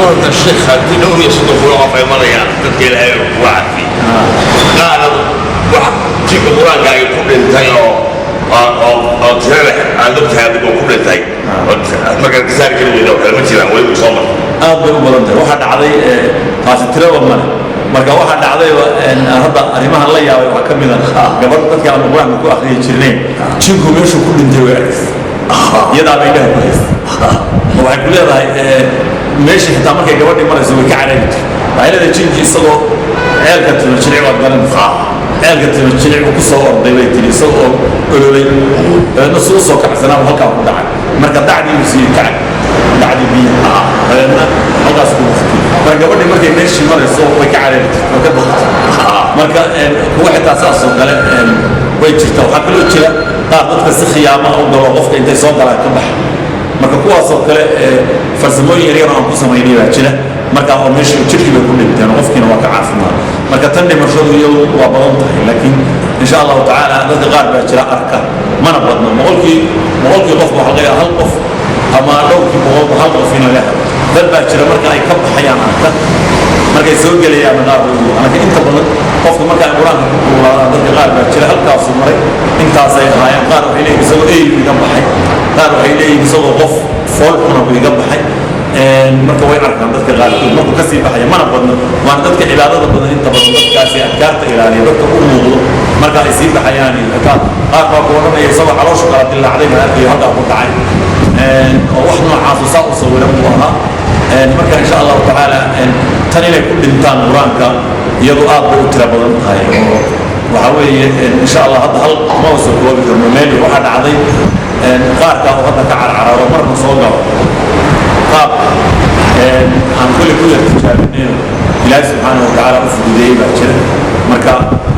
صورة الشيخ هدينهم يصدقوا في مريم تدخل هاي واحد فيه قال واحد تيجي قرآن قاعد يقول انتهي أو تسرح عندك هذا يقول انتهي ما كان كسر كده لو كلمت شيء وين بيصمم بلندر واحد عضي قاس ترى ومن marka waxa dhacday in hadda arimaha la yaabay waxa kamid ah gabadh dadka aan quraan ku akhriyo jirnay jinku meeshu ku dhintay weeris iyada bay dhahay waxay ku leedahay meeshii xitaa markay gabadhii marayso way ka careeyay waxay leedahay jinki isagoo ceelka tilmaanay waa garan ceelka tilmaanay ku soo orday way tiri isagoo ololay dadna soo kacsanaa halka ku dhacay marka dacdii uu sii kacay dacdii biyaha halkaas ku marka gabadhii markay meeshii marayso way ka careeyay oo ka baxay marka waxa taas oo kale way jirtaa waxa kale jira qaar dadka si khiyaamo u dalo qofka intay soo galaan ka baxay marka kuwaas oo kale farsamooyin yar aan ku sameeyay baa jira marka oo meeshii jirkiiba ku dhinteen qofkiina waa ka caafimaad marka tan dhimashadu iyo waa badan tahay laakiin insha Allah ta'ala dadka qaar baa jira arka mana badno boqolkii qof waxa laga hal qof ama dhowrkii boqol hal qof in laga dad baa jira marka ay ka baxayaan arka markay soo galayaan qaar anaga inta badan qofka marka ay quraanka ku qulaadaan dadka qaar baa jira halkaas uu maray intaas ay haayeen qaar waxay leeyihiin isagoo iga baxay qaar waxay leeyihiin isagoo qof foolxuna iga baxay marka way arkaan dadka qaarkood markuu ka sii baxaya mana badno waan dadka cibaadada badan inta badan dadkaasi adkaarta ilaaliya dadka u muuqdo marka ay sii baxayaan qaar baa ku odhanaya isagoo caloosha kala dilaacday ma arkayo halkaa ku dhacay oo wax noocaas oo saa u sawiran buu ahaa marka insha Allah ta'ala tan inay ku dhintaan quraanka iyadoo aad bay u tira badan tahay oo waxa weeye insha Allah hadda hal ma soo koobi karno meel waxa dhacday qaarka oo hadda ka carcararo marka soo galo qaab aan kulli tijaabinayno ilaahay subhanahu wa ta'ala u fududeeyay baa jira marka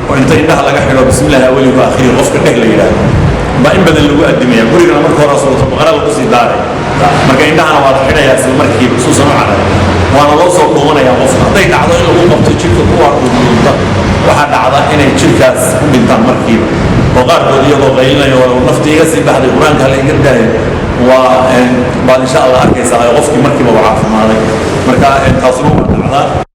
oo inta indhaha laga xiro bismillaah awali wa akhiri qofka dhig la yiraahdo ba in badan lagu adimiyaa gurigana marka hore soo baqara lagu sii daaray marka indhahana waa la xidhayaa si markii xusuusan u caray waana loo soo koobanayaa qof haday dhacdo in lagu qabto jirka kuwa dhulta waxa dhacda inay jirkaas ku dhintaan markiiba oo qaarkood iyagoo qaylinaya oo naftiiga si baxday quraanka la iga daray waa baan insha Allah arkaysaa qofkii markiiba waa caafimaad marka taasuna waa dhacda